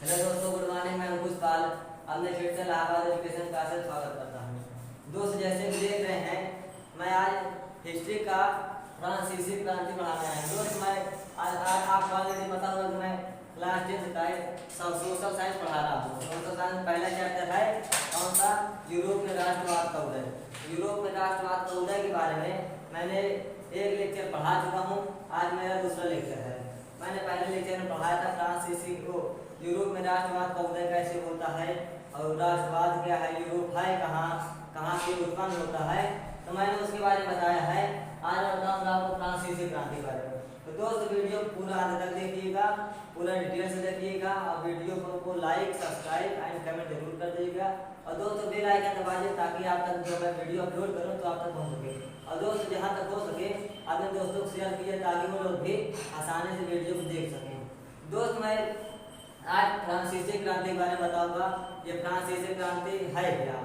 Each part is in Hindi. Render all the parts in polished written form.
हेलो दोस्तों, गुड मॉर्निंग। मैं अंकुश पाल अपने फिर से इलाहाबाद एजुकेशन क्लास से स्वागत करता हूँ। दोस्त, जैसे कि देख रहे हैं, मैं आज हिस्ट्री का फ्रांसीसी क्रांति पढ़ाने आया हूँ। दोस्त, मैं आज आपको ऑलरेडी पता होगा कि मैं क्लास 10 का सोशल साइंस पढ़ा रहा हूँ। सोशल साइंस पहला चैप्टर है कौन सा? यूरोप में राष्ट्रवाद का उदय। यूरोप में राष्ट्रवाद का उदय के बारे में मैंने एक लेक्चर पढ़ा चुका हूँ। आज मेरा दूसरा लेक्चर है। मैंने पहले लेक्चर में पढ़ाया था फ्रांसीसी को यूरोप में राष्ट्रवाद का उदय कैसे होता है और राष्ट्रवाद क्या है, यूरोप है कहाँ, कहाँ से उत्पन्न होता है, तो मैंने उसके बारे में बताया है। आज मैं बताऊंगा आपको फ्रांसीसी क्रांति के बारे में। तो दोस्त, वीडियो पूरा अंत तक देखिएगा, पूरा डिटेल से देखिएगा और वीडियो को लाइक, सब्सक्राइब एंड कमेंट जरूर कर दीजिएगा। और दोस्तों, बेल आइकन दबाइए ताकि आप तक जब मैं वीडियो अपलोड करूँ तो आप तक पहुँच सके। और दोस्त, जहाँ तक हो सके अपने दोस्तों को शेयर कीजिए ताकि वो लोग भी आसानी से वीडियो को देख सकें। दोस्त, मैं आज फ्रांसीसी क्रांति के बारे में बताऊंगा। ये फ्रांसीसी क्रांति है क्या,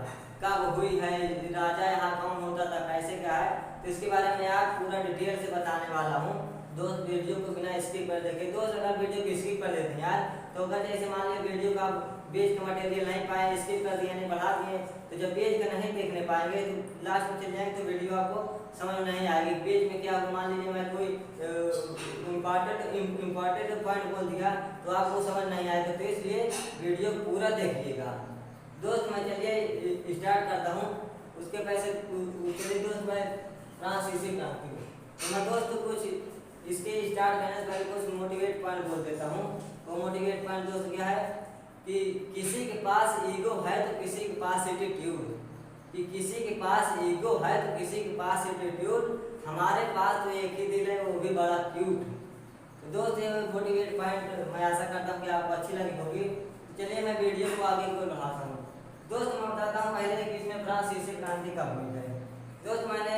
कब हुई है, राजा यहाँ कौन होता था, कैसे क्या है, तो इसके बारे में आज पूरा डिटेल से बताने वाला हूँ। दोस्त, वीडियो को बिना स्किप कर देंगे। दोस्त, अगर वीडियो को स्किप कर देते हैं यार, तो अगर जैसे मान लिया वीडियो का पेज का मटेरियल नहीं पाए, स्किप कर दिए, नहीं बढ़ा दिए, तो जब पेज का नहीं देखने पाएंगे तो लास्ट में चल जाएंगे तो वीडियो आपको समझ नहीं आएगी। पेज में क्या, मान लीजिए मैं कोई इम्पॉर्टेंट पॉइंट बोल दिया तो आपको समझ नहीं आएगा, तो इसलिए वीडियो पूरा देखिएगा। दोस्त, मैं चलिए स्टार्ट करता हूँ। उसके पैसे चलिए दोस्त, मैं फ्रांसीसी क्रांति तो मैं दोस्त कुछ इसके स्टार्ट करने से पहले कुछ मोटिवेट पॉइंट बोल देता हूँ। वो मोटिवेट पॉइंट दोस्त क्या है कि किसी के पास ईगो है तो किसी के पास एटीट्यूड, कि किसी के पास ईगो है तो किसी के पास एटीट्यूड, हमारे पास तो एक ही दिल है, वो भी बड़ा क्यूट। तो दोस्त, ये मोटिवेट पॉइंट मैं आशा करता हूँ कि आपको अच्छी लगी होगी। चलिए मैं वीडियो को आगे को बढ़ाता हूँ। दोस्त, मैं बताता हूँ पहले कि इसमें फ्रांसीसी क्रांति कब हुई है। दोस्त, मैंने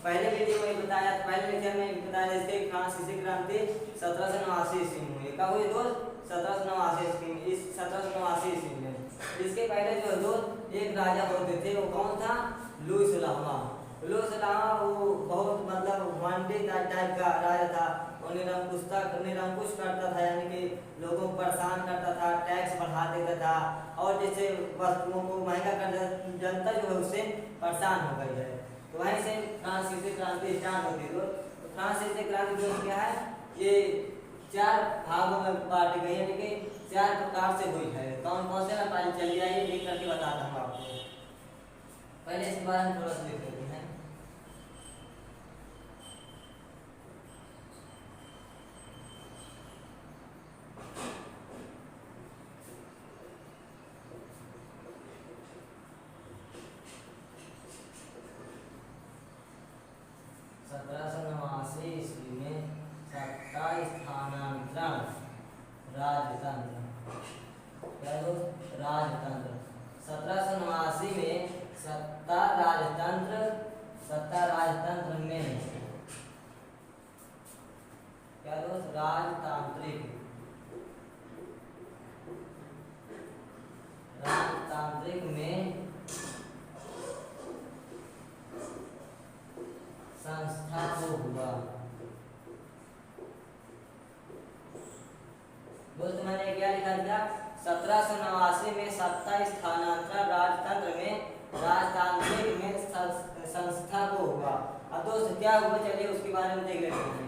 पहले वीडियो में बताया, पहले लेक्चर में बताया इसके फ्रांसीसी क्रांति 1789 ईस्वी में हुई। कब हुई दोस्त? 1789 ईस्वी में। इस 1789 ईस्वी में इसके पहले जो है दोस्त एक राजा होते थे, वो कौन था? लुईस लामा। लुईस लामा वो बहुत मतलब वांटे टाइप का राजा था। वो निरंकुश करता था, यानी कि लोगों को परेशान करता था, टैक्स बढ़ा देता था और जैसे वस्तुओं को महंगा कर देता। जनता जो है उससे परेशान हो गई है, तो वहीं से फ्रांसीसी क्रांति स्टार्ट होती है। तो फ्रांसीसी क्रांति जो क्या है, ये 4 भागों में बांटी गई है, यानी कि 4 प्रकार से हुई है। कौन कौन से? मैं पहले चलिए आइए लिख करके बताता हूँ आपको। पहले इसके बारे में थोड़ा सा देख लेते हैं। ईस्वी में सत्ता स्थानांतरण, राजतंत्र। क्या दोस्त? राजतंत्र। 1789 में सत्ता राजतंत्र में क्या दोस्त? राजतांत्रिक में संस्था को हुआ। दोस्त, मैंने क्या लिखा था? 1789 में सत्ता स्थानांतरण राजतंत्र में राजतांत्रिक में संस्था को हुआ। अब दोस्त क्या हुआ, चलिए उसके बारे में देख लेते हैं।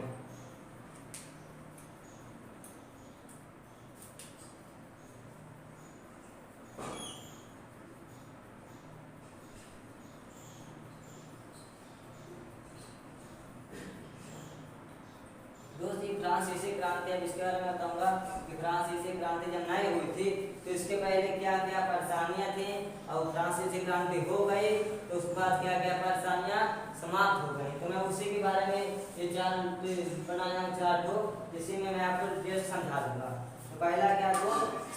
दोस्त, ये फ्रांसीसी क्रांति, अब इसके बारे में बताऊंगा कि फ्रांसीसी क्रांति जब नहीं हुई थी तो इसके पहले क्या क्या परेशानियां थी, और फ्रांसीसी क्रांति हो गई तो उसके बाद क्या क्या परेशानियां समाप्त हो गई। तो मैं उसी के बारे में ये बनाया चार्ट हो, जिससे में मैं आपको डिटेल समझा दूंगा। तो पहला क्या दो?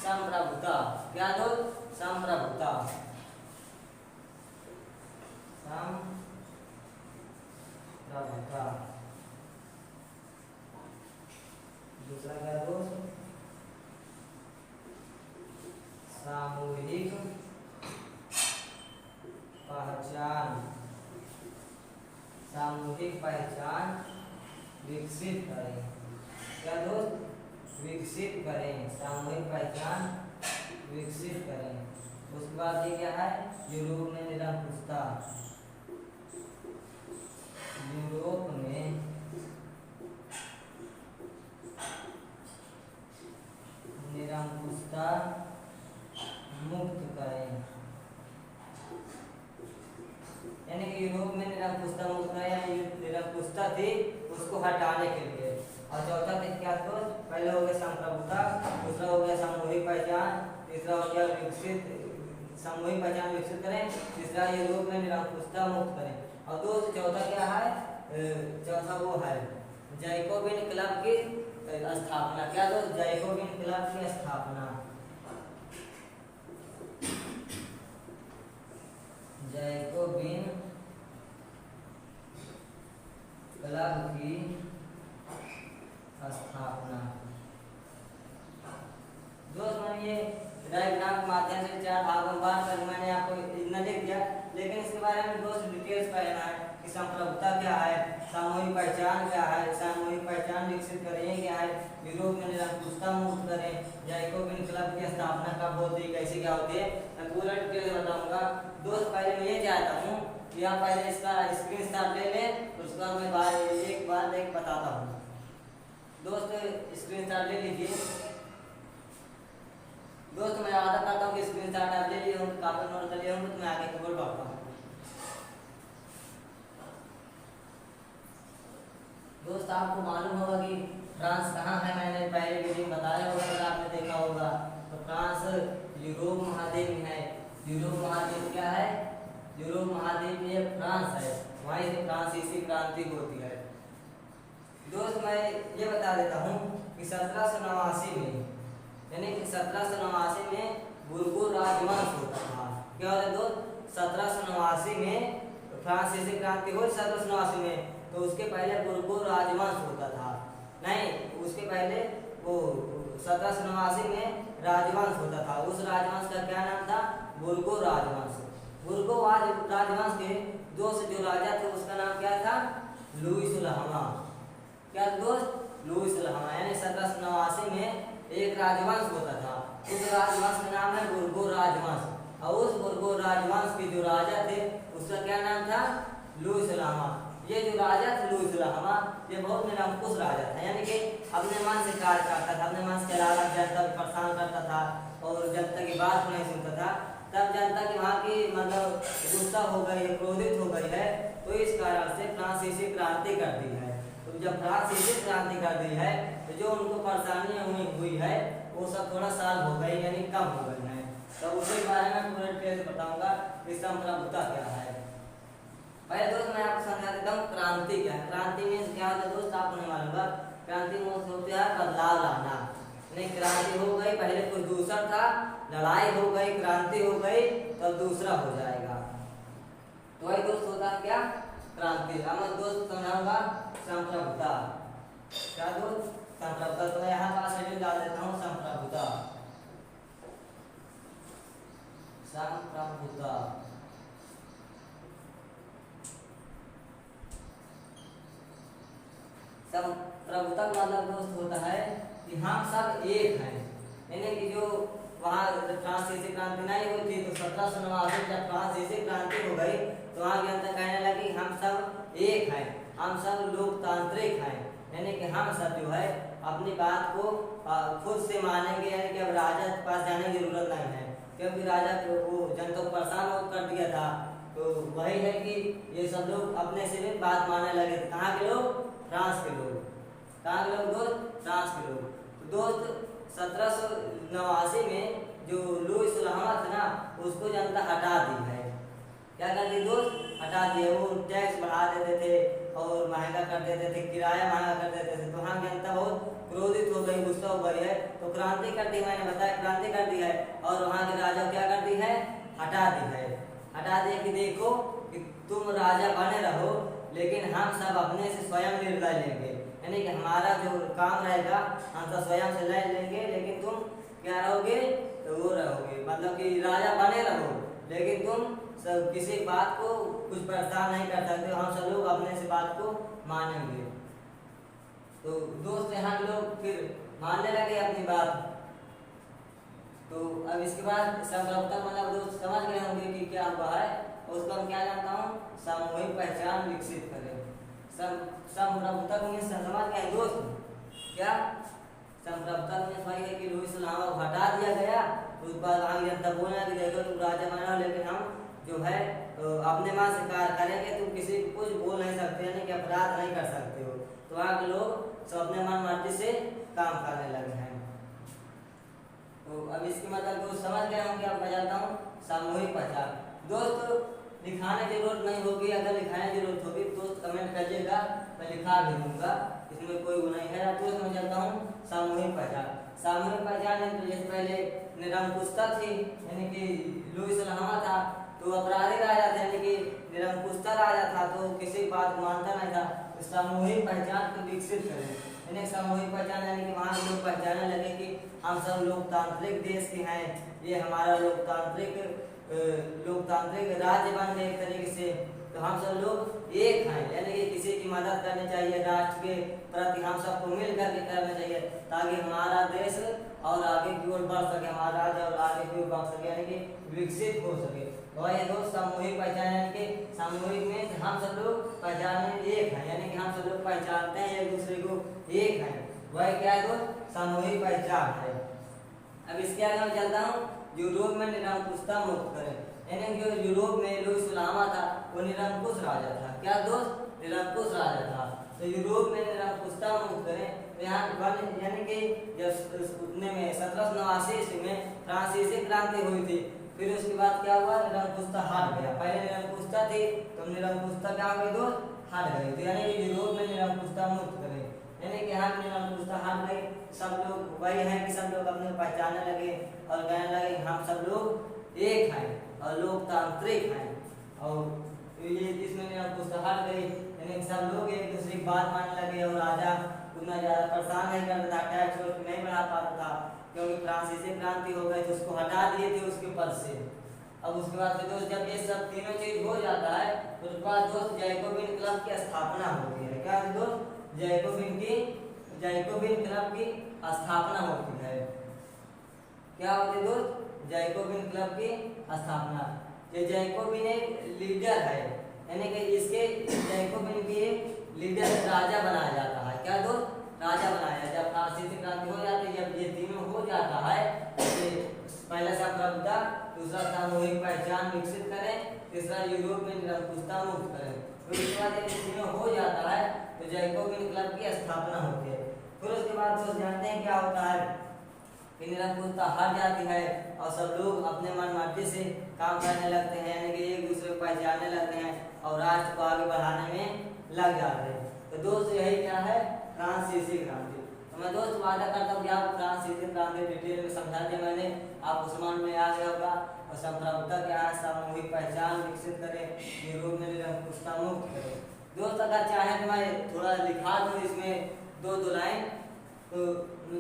संप्रभुता। क्या दो? संप्रभुता। दूसरा क्या दोस्त? सामूहिक पहचान। सामूहिक पहचान विकसित करें। क्या दोस्त? विकसित करें, सामूहिक पहचान विकसित करें। उसके बाद ये क्या है, यूरोप में निरंकुशता, यूरोप में निरंकुशता मुक्त करें, यानी कि यूरोप में निरंकुशता मुक्त करें, यानी निरंकुशता थी उसको हटाने के लिए। और चौथा थे क्या, तो पहले हो गया संप्रभुता, दूसरा हो गया सामूहिक पहचान, तीसरा हो गया विकसित, सामूहिक पहचान विकसित करें, तीसरा यूरोप में निरंकुशता मुक्त करें, और चौथा क्या है, चौथा वो है जैकोबिन क्लब की स्थापना। क्या दोस्त, जैकोबिन क्लब की स्थापना, जैकोबिन क्लब की स्थापना। दोस्त मैंने डायग्राम के माध्यम से 4 भागों में बांट कर मैंने आपको इतना लिख दिया, लेकिन इसके बारे में दोस्त डिटेल्स पढ़ना है कि संप्रभुता क्या है, सामूहिक पहचान क्या है, सामूहिक पहचान विकसित करें क्या है, यूरोप में निरंकुशता मुक्त करें, जैकोबिन क्लब की स्थापना कब होती है, कैसे क्या होती है, मैं पूरा डिटेल बताऊंगा। दोस्त पहले मैं ये चाहता हूँ कि आप पहले इसका स्क्रीनशॉट ले लें, उसका मैं एक बार एक बताता हूँ। दोस्त स्क्रीनशॉट ले लीजिए। दोस्त मैं आशा करता हूँ कि स्क्रीनशॉट आप ले लिए होंगे, काफी नोट कर लिए होंगे, तो मैं आगे की ओर बढ़ता हूँ। दोस्त आपको मालूम होगा कि फ्रांस कहाँ है, मैंने पहले वीडियो में बताया होगा, अगर आपने देखा होगा तो फ्रांस यूरोप महाद्वीप में है। यूरोप महाद्वीप क्या है, यूरोप महाद्वीप में फ्रांस है, वहीं से फ्रांसीसी क्रांति होती है। दोस्त मैं ये बता देता हूँ कि 1789 में, यानी कि 1789 में बुर्गो राजवंश होता था। क्या होता है दोस्त, 1789 में फ्रांसीसी क्रांति हुई 1789 में, तो उसके पहले बुर्गो राजवंश होता था। नहीं, उसके पहले वो 1789 में राजवंश होता था। उस राजवंश का क्या नाम था, बुर्गो राजवंश। बुर्गो राजवंश के जो राजा थे उसका नाम क्या था, लुईस लहमा। क्या दोस्त, लुईस लहमा, यानी 1789 में एक राजवंश होता था, उस राजवंश का नाम है बुर्गो राजवंश, और उस बुर्गो राजवंश के जो राजा थे उसका क्या नाम था, लुईस लहमा। ये जो राजा था लुईस लहमा, ये बहुत निरंकुश राजा था, यानी कि अपने मन से कार्य करता था, अपने मन से अलावा जनता को परेशान करता था और जनता की बात नहीं सुनता था। तब जनता की वहाँ की मतलब गुस्सा हो गई है, क्रोधित हो गई है, तो इस कारण से फ्रांसीसी क्रांति कर दी है। तो जब फ्रांसीसी क्रांति कर दी है तो जो उनको परेशानियां हुई है वो सब थोड़ा साल हो गई, यानी कम हो गई है। तो उसके बारे में पूरा डिटेल से बताऊंगा कि संप्रभुता क्या है। पहले दोस्त मैं आपको समझा देता हूँ क्रांति क्या है। क्रांति मीन्स क्या होता है दोस्त, आपको नहीं मालूम होगा। क्रांति मीन्स होता है बदलाव लाना, नहीं क्रांति हो गई, पहले कुछ दूसरा था, लड़ाई हो गई, क्रांति हो गई, तब दूसरा हो जाएगा। तो वही दोस्त होता है क्या, क्रांति। अब मैं दोस्त समझाऊंगा संप्रभुता। क्या दोस्त, संप्रभुता। तो मैं यहाँ पास शेड्यूल डाल देता हूँ, संप्रभुता। संप्रभुता संप्रभुता का मतलब दोस्त होता है कि हम सब एक हैं, यानी कि जो वहाँ फ्रांसीसी क्रांति नहीं हुई थी तो 1789 जब फ्रांसीसी क्रांति हो गई तो वहाँ की जनता कहने लगी हम सब एक हैं, हम सब लोकतांत्रिक हैं, यानी कि हम सब जो है अपनी बात को खुद से मानेंगे, यानी कि अब राजा के पास जाने की जरूरत नहीं है, क्योंकि राजा को वो जनता को परेशान कर दिया था। तो वही है कि ये सब लोग अपने से भी बात मानने लगे थे। कहाँ के लोग, फ्रांस के लोग। कहाँ के लोग दोस्त, फ्रांस के लोग। तो दोस्त 1789 में जो लुईस लहमा था ना, उसको जनता हटा दी है। क्या कर दी दोस्त, हटा दिए। वो टैक्स बढ़ा देते थे और महंगा कर देते थे, किराया महंगा कर देते थे, तो वहाँ जनता बहुत क्रोधित हो गई, गुस्सा हो गई है, तो क्रांति कर दी। मैंने बताया क्रांति कर दी है, और वहाँ के राजा क्या कर दी है, हटा दी है। हटा दिए कि देखो कि तुम राजा बने रहो, लेकिन हम सब अपने से स्वयं निर्णय लेंगे, यानी कि हमारा जो काम रहेगा हम सब स्वयं से ले लेंगे, लेकिन तुम क्या रहोगे, तो वो रहोगे, मतलब कि राजा बने रहो, लेकिन तुम सब किसी बात को कुछ परेशान नहीं कर सकते, हम सब लोग अपने से बात को मानेंगे। तो दोस्त यहाँ के लोग फिर मानने लगे अपनी बात। तो अब इसके बाद संप्रभुता मतलब दोस्त समझ गए होंगे कि क्या हुआ है, उसको हम क्या जानता हूँ, सामूहिक पहचान विकसित करें। संप्रभुता को समझ गए दोस्त, क्या संप्रभुता में समझ गए कि लुईस लामा को हटा दिया गया, उसके बाद आगे जनता बोलना कि देखो तुम राजा बना, लेकिन हम जो है अपने मन से कार्य करेंगे, तुम किसी को कुछ बोल नहीं सकते, यानी कि अपराध नहीं कर सकते हो। तो वहाँ के लोग सब अपने मन मर्जी से काम करने लगे हैं। तो अब इसकी मतलब दोस्त समझ गए हम, क्या मैं जानता हूँ सामूहिक पहचान। दोस्त लिखाने की जरूरत नहीं होगी, अगर लिखाने की जरूरत होगी तो कमेंट करिएगा, मैं लिखा भी दूंगा, इसमें कोई वो नहीं है। तो मैं जानता हूँ सामूहिक पहचान। सामूहिक पहचान है तो जैसे पहले निरंकुशता थी, यानी कि लुईस लामा था तो अपराधी राजा था, यानी कि निरंकुशता राजा था तो किसी बात को मानता नहीं था। तो सामूहिक पहचान को विकसित करें, यानी सामूहिक पहचान यानी कि वहाँ लोग पहचानने लगे कि हम सब लोकतांत्रिक देश के हैं, ये हमारा लोकतांत्रिक राज्य बन गए एक तरीके से। तो हम सब लोग एक हैं, यानी कि किसी की मदद करनी चाहिए, राष्ट्र के प्रति हम सबको मिल करके करना चाहिए, ताकि हमारा देश और आगे की ओर बढ़ सके, हमारा राज्य और आगे की ओर बढ़ सके, यानी कि विकसित हो सके। तो ये दोस्त सामूहिक पहचान, यानी कि सामूहिक में हम सब लोग पहचान में एक हैं, यानी कि हम सब लोग पहचानते हैं एक दूसरे को, एक हैं, वह क्या है दोस्त सामूहिक पहचान है। अब इसके आगे मैं चलता हूँ, यूरोप में निरंकुशता मुक्त करें, यानी जो यूरोप में लुईस लामा था वो निरंकुश राजा था। क्या दोस्त निरंकुश राजा था, तो यूरोप में निरंकुशता मुक्त करें। तो यहाँ यानी कि जब उतने में 1789 ईस्वी में फ्रांसीसी क्रांति हुई थी, फिर उसके बाद क्या हुआ, निरंकुशता हट गया। पहले निरंकुशता थी तो निरंकुशता क्या हो गई दोस्त, हट गई। तो यानी कि यूरोप में निरंकुशता मुक्त करें, यानी कि यहाँ निरंकुशता हट गई, सब लोग वही है कि सब लोग अपने पहचानने लगे और कहने लगे हम सब लोग एक हैं और लोकतांत्रिक हैं। और ये इसमें निरंकुशता हट गई, यानी सब लोग एक दूसरे की बात मानने लगे और राजा उतना ज़्यादा परेशान नहीं करता था, टैक्स नहीं बढ़ा पाता था, क्योंकि फ्रांसीसी क्रांति हो गई तो उसको हटा दिए थे उसके पद से। अब उसके बाद फिर दोस्त जब ये सब तीनों चीज हो जाता है तो उसके बाद दोस्त जैकोबिन क्लब की स्थापना होती है। क्या दोस्त, जैकोबिन क्लब की स्थापना होती है। क्या होती है दोस्त, जैकोबिन क्लब की स्थापना। ये जैकोबिन एक लीडर है, यानी कि इसके जैकोबिन के लीडर राजा बनाया जाता है। क्या दोस्त, राजा बनाया। जब फ्रांसीसी क्रांति हो जाती है, जब ये तीनों हो जाता है, पहला संप्रभुता, दूसरा सामूहिक पहचान विकसित करें, तीसरा यूरोप में निरंकुशता मुक्त करें। तो इसके बाद जब तीनों हो जाता है तो जैकोबिन क्लब की स्थापना होती है। फिर उसके बाद दोस्त जानते हैं क्या होता है कि निरंकुशता हट जाती है और सब लोग अपने मन मर्जी से काम करने लगते हैं, यानी कि एक दूसरे को पहचानने लगते हैं और राष्ट्र को आगे बढ़ाने में लग जाते हैं। तो दोस्त यही क्या है, फ्रांसीसी क्रांति। तो मैं दोस्त वादा करता हूँ कि आप फ्रांसीसी क्रांति डिटेल में समझा दिया मैंने, आप उस मन में आ गया होगा। और संप्रभुता क्या है, सामूहिक पहचान विकसित करें, यूरोप में निरंकुशता मुक्त करें। दोस्त अगर चाहे तो मैं थोड़ा लिखा दूँ इसमें दो लाइन, तो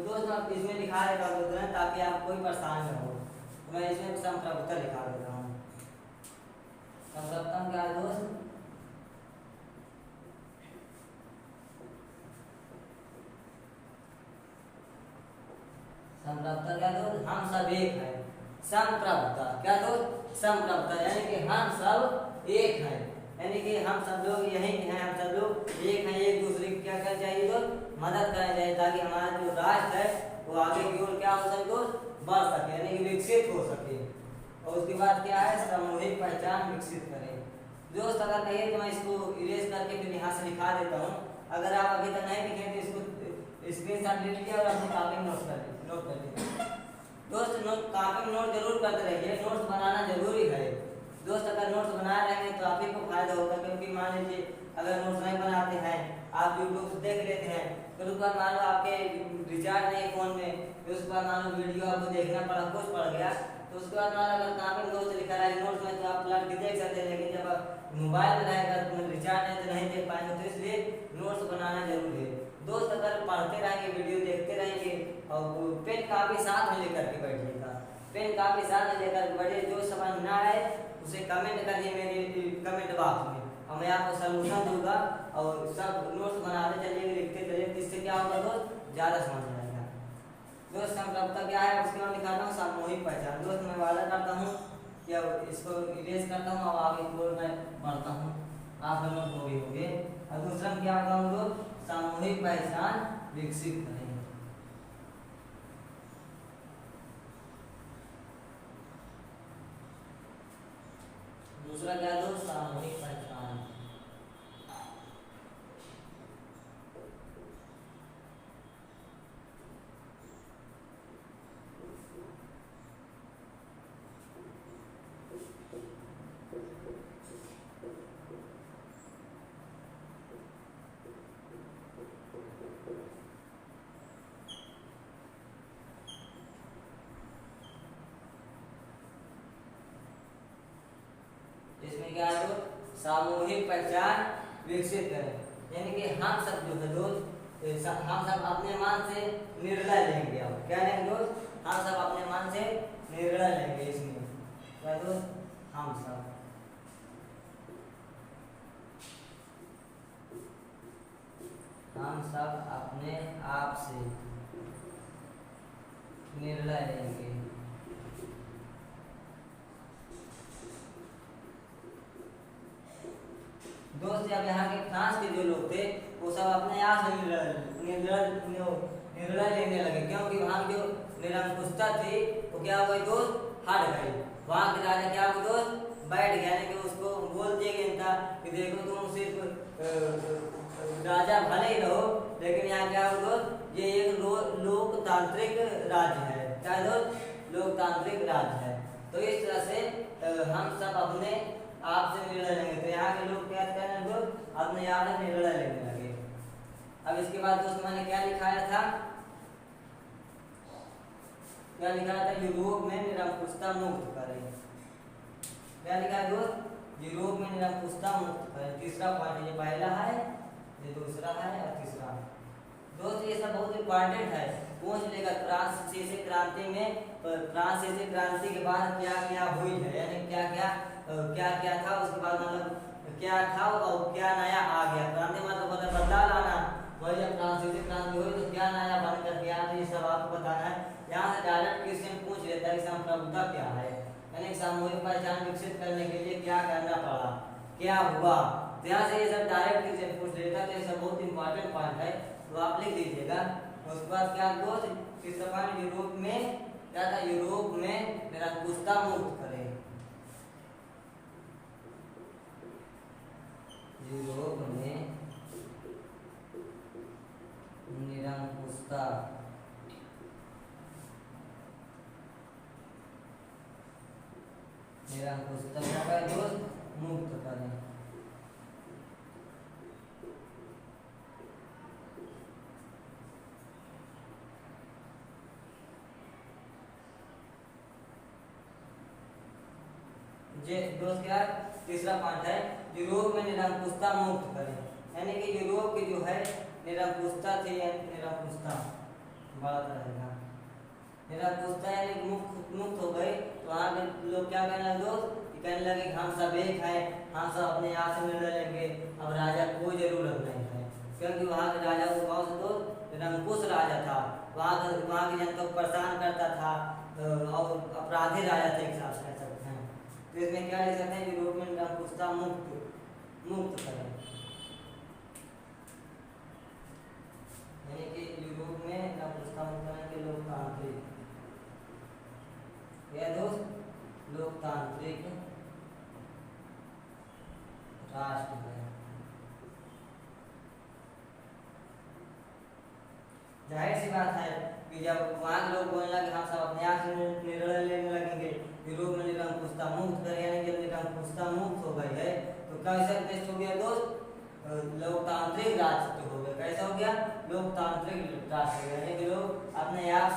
दोस्त आप इसमें लिखा देता हूँ 2 लाइन, ताकि आप कोई परेशान न हो। तो मैं इसमें संप्रभुता लिखा देता हूँ। संप्रभुता क्या है दोस्त, संप्रभुता क्या दोस्त, हम सब एक हैं। संप्रभुता क्या दोस्त, संप्रभुता यानी कि हम सब एक हैं, यानी कि हम सब लोग यही हैं, हम सब लोग एक हैं, एक दूसरे की क्या करना चाहिए दोस्त, मदद करनी चाहिए, ताकि हमारा जो राष्ट्र है वो आगे की ओर क्या हो सके दोस्त, बढ़ सके, यानी कि विकसित हो सके। और उसके बाद क्या है, सामूहिक पहचान विकसित करें। दोस्त अगर कहिए तो मैं इसको इरेज करके फिर यहाँ से लिखा देता हूँ। अगर आप अभी तक नहीं लिखे तो इसको स्क्रीनशॉट ले लीजिए और अपनी कॉपी में नोट कर लीजिए। दोस्त कॉपी में नोट जरूर करते रहिए, नोट्स बनाना जरूरी है दोस्त। अगर नोट्स बनाए रहेंगे तो आप ही को फायदा होगा, क्योंकि मान लीजिए अगर नोट्स नहीं बनाते हैं, आप यूट्यूब से देख लेते हैं, फिर उसके बाद मान लो आपके रिचार्ज नहीं फ़ोन में, फिर उसके बाद मान लो वीडियो आपको देखना पड़ा, कुछ पड़ गया, तो उसके बाद मान लो अगर कॉपी में नोट्स लिखा रहा है नोट्स में तो आप पलट के देख सकते हैं, लेकिन जब मोबाइल में रहेगा तो रिचार्ज नहीं तो नहीं देख पाएंगे, तो इसलिए नोट्स बनाना जरूरी है दोस्त। अगर पढ़ते रहेंगे, वीडियो देखते रहेंगे और पेन कापी साथ में लेकर के बैठिएगा, पेन कापी साथ में लेकर बैठिए, जो समझ ना आए उसे कमेंट करिए मेरे कमेंट बॉक्स में और मैं आपको सलूशन दूंगा। और सब नोट्स बनाते चलिए, लिखते चलिए, इससे क्या होगा दोस्त, ज़्यादा समझ आएगा। दोस्त संप्रभुता क्या है उसके बाद निकालता हूँ सामूहिक पहचान। दोस्त मैं वादा करता हूँ कि अब इसको इरेज करता हूँ, अब आगे की ओर मैं बढ़ता हूँ, आप नोट हो गए होंगे। और दूसरा क्या होगा हम लोग सामूहिक पहचान विकसित करें। दूसरा क्या दो सामूहिक पहचान। इसमें क्या है दोस्त सामूहिक पहचान विकसित करें, यानी कि हम सब जो है दोस्त हम सब अपने मन से निर्णय लेंगे। अब क्या लेंगे दोस्त, हम सब अपने मन से निर्णय लेंगे। इसमें क्या दोस्त हम सब अपने आप से निर्णय लेंगे। दोस्त जब यहाँ के फ्रांस के जो लोग थे वो सब अपने आप से निर्णय लेने लगे, क्योंकि वहाँ की जो निरंकुशता थी वो क्या हो गई दोस्त हट गई। वहाँ के राजा क्या हुआ दोस्त बैठ गया, यानी कि उसको बोल दिया गया था कि देखो तुम सिर्फ राजा भले ही रहो, लेकिन यहाँ क्या हो दोस्त ये एक लोकतांत्रिक राज्य है। क्या दोस्त लोकतांत्रिक राज्य है। तो इस तरह से हम सब अपने आप से निर्णय लेंगे। तो यहाँ के लोग क्या करने लगे दोस्त अपने आप से निर्णय लेने लगे। अब इसके बाद दोस्त मैंने क्या लिखाया था, क्या लिखाया था यूरोप में निरंकुशता मुक्त करें। क्या लिखा है दोस्त यूरोप में निरंकुशता मुक्त करें। तीसरा पॉइंट ये पहला है, ये दूसरा है और तीसरा। दोस्त ये सब बहुत इंपॉर्टेंट है, पूछ लेगा फ्रांसीसी क्रांति में, फ्रांसीसी क्रांति के बाद क्या क्या हुई है, यानी क्या क्या था उसके बाद मतलब क्या था और क्या नया आ गया। क्रांति मतलब बदलाव लाना, वही जब फ्रांसीसी क्रांति हुई तो क्या नया बन कर गया, तो ये सब आपको बताना है। यहाँ से डायरेक्ट क्वेश्चन पूछ लेता है कि संप्रभुता क्या है, यानी सामूहिक पहचान विकसित करने के लिए क्या करना पड़ा, क्या हुआ। तो यहाँ से ये सब डायरेक्ट क्वेश्चन पूछ लेता है, तो ये सब बहुत इंपॉर्टेंट पॉइंट है, तो आप लिख दीजिएगा। उसके बाद क्या दोस्त तीसरा पॉइंट यूरोप में क्या था, यूरोप में निरंकुशता मुक्त करें। यूरोप में निरंकुशता क्या दोस्त मुक्त करें। दोस्त क्या तीसरा पॉइंट है यूरोप में निरंकुशता मुक्त करें, यानी कि यूरोप की जो है निरंकुशता थी, निरंकुशता बात रहेगा, निरंकुशता यानी मुक्त हो गई। तो वहाँ के लोग क्या कहने लगे दोस्त कहने लगे हम सब एक हैं, हम सब अपने आप से निर्णय लेंगे, अब राजा कोई जरूरत नहीं है, क्योंकि वहाँ के राजा को कौन सा दोस्त निरंकुश राजा था। वहाँ की जनता को परेशान करता था और अपराधी राजा थे एक हिसाब से कह सकते हैं। तो इसमें क्या लिख सकते हैं यूरोप में निरंकुशता मुक्त करें, यानी कि यूरोप में निरंकुशता मुक्त करने के लोकतांत्रिक या दोस्त लोकतांत्रिक राष्ट्र है। जाहिर सी बात है कि जब वहाँ के लोग बोलने लगे हम सब अपने आप से निर्णय लेने लगेंगे, यूरोप में निरंकुशता मुक्त करें, यानी जब निरंकुशता मुक्त हो गई है तो कैसा देश हो गया दोस्त लोकतांत्रिक राष्ट्र हो गया। कैसा हो गया लोकतांत्रिक राष्ट्र हो गया, यानी कि लोग अपने आप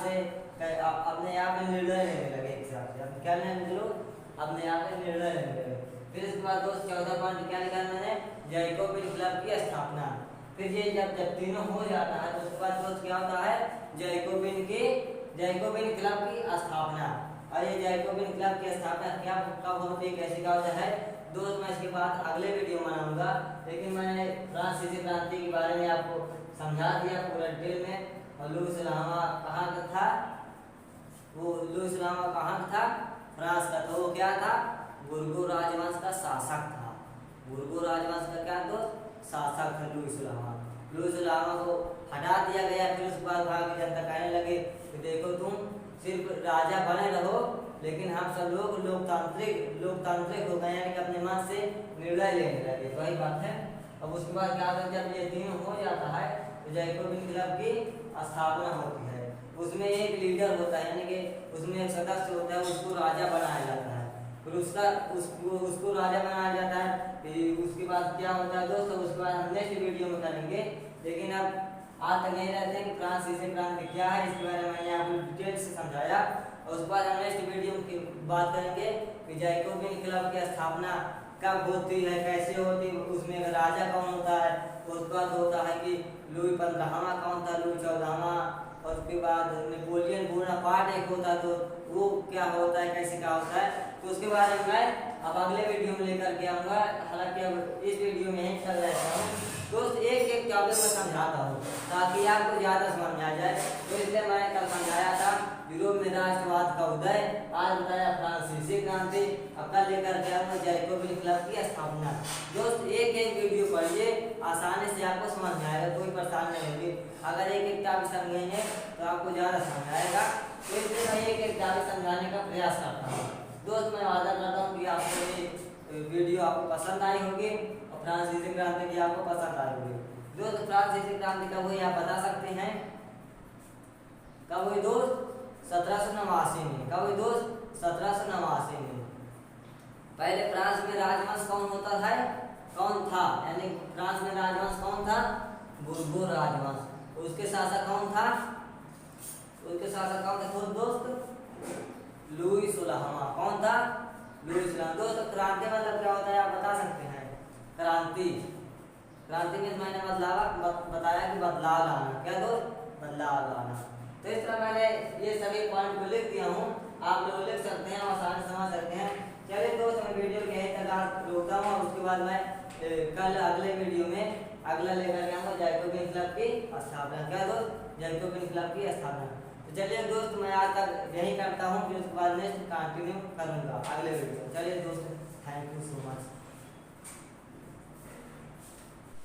में निर्णय लेने लगे एक हिसाब से। अब क्या लेने लोग अपने आप में निर्णय लेने लगे। फिर इसके बाद दोस्त 14 पॉइंट क्या लिखा है मैंने जैकोबिन क्लब की स्थापना। फिर ये जब तीनों हो जाता है तो उसके बाद दोस्त क्या होता है जैकोबिन क्लब की स्थापना। और ये जैकोबिन क्लब की स्थापना क्या कब होती है कैसे क्या होता है दोस्त मैं इसके बाद अगले वीडियो में बनाऊंगा, लेकिन मैंने फ्रांसीसी क्रांति के बारे में आपको समझा दिया पूरा डिटेल में। और लुईस लामा कहाँ का था? वो लुईस लामा कहाँ का था? फ्रांस का। तो वो क्या था? बुर्गो राजवंश का शासक था। बुर्गो राजवंश का क्या तो शासक था लुईस लामा। लुईस लामा को हटा दिया गया। फिर उसके बाद भारतीय जनता कहने लगे कि देखो तुम सिर्फ राजा बने रहो, लेकिन हम सब लोग लोकतांत्रिक हो गए, यानी कि अपने मन से निर्णय लेने लगे। वही बात है। अब उसके बाद क्या होता है, जब ये तीनों हो जाता है तो जैकोबिन क्लब की स्थापना होती है। उसमें एक लीडर होता है, यानी कि उसमें एक सदस्य होता है, उसको राजा बनाया जाता है। फिर उसको राजा बनाया जाता है। फिर उसके बाद क्या होता है दोस्तों, उसके बाद हम नेक्स्ट वीडियो में करेंगे। लेकिन अब आज तक नहीं रहते हैं कि फ्रांसीसी क्रांति क्या है, इसके बारे में मैंने आपको डिटेल से समझाया। और उसके बाद हम नेक्स्ट वीडियो में बात करेंगे कि जैकोबिन क्लब की स्थापना कब होती है, कैसे होती है, उसमें राजा कौन होता है, उसके बाद होता है कि लुई 15वां कौन था, लुई 14वां, और उसके बाद नेपोलियन बोनापार्ट एक होता है, तो वो क्या होता है, कैसे क्या होता है, तो उसके बारे में मैं अब अगले वीडियो में लेकर के आऊँगा। हालांकि अब इस वीडियो में यहीं चल रहता हूँ दोस्त, एक एक टॉपिक में समझाता हूँ ताकि आपको ज़्यादा समझ में आ जाए। तो इसलिए मैंने कल समझाया था यूरोप में राष्ट्रवाद का उदय, आज बताया फ्रांसीसी क्रांति, अब कल लेकर के आऊँगा जैकोबिन क्लब की स्थापना। दोस्त एक एक वीडियो पढ़िए, आसानी से आपको समझ में आएगा, कोई परेशानी नहीं होगी। अगर एक एक टॉपिक समझेंगे तो आपको ज़्यादा समझ आएगा। तो इसलिए मैं एक एक टॉपिक समझाने का प्रयास करता हूँ। दोस्त मैं वादा करता हूँ कि आपको ये वीडियो आपको पसंद आई होगी और फ्रांसीसी क्रांति भी आपको पसंद आई होगी। दोस्त फ्रांसीसी क्रांति कब हुई आप बता सकते हैं? कब हुई दोस्त? 1789 में। कब हुई दोस्त? 1789 में। पहले फ्रांस में राजवंश कौन होता है, कौन था, यानी फ्रांस में राजवंश कौन था? बुर्गो राजवंश। उसके शासक कौन था? उसके शासक कौन थे खुद दोस्त? लुई 16वां। कौन था? लुई 16वां। दोस्त क्रांति मतलब क्या होता है आप बता सकते हैं? क्रांति, क्रांति में मैंने बताया कि बदलाव लाना। क्या दोस्त? बदलाव लाना। तो इस तरह मैंने ये सभी पॉइंट को लिख दिया हूँ, आप लोग लिख सकते हैं, आसानी से समझ सकते हैं। चलिए दोस्त मैं वीडियो के यहीं तक रोकता हूँ, और उसके बाद मैं कल अगले वीडियो में अगला लेकर के आऊँगा जैकोबिन क्लब की स्थापना। क्या दोस्त? जैकोबिन क्लब की स्थापना। तो चलिए दोस्त मैं आज तक यही करता हूँ, फिर उसके बाद नेक्स्ट कंटिन्यू करूँगा अगले वीडियो। चलिए दोस्त, थैंक यू सो मच।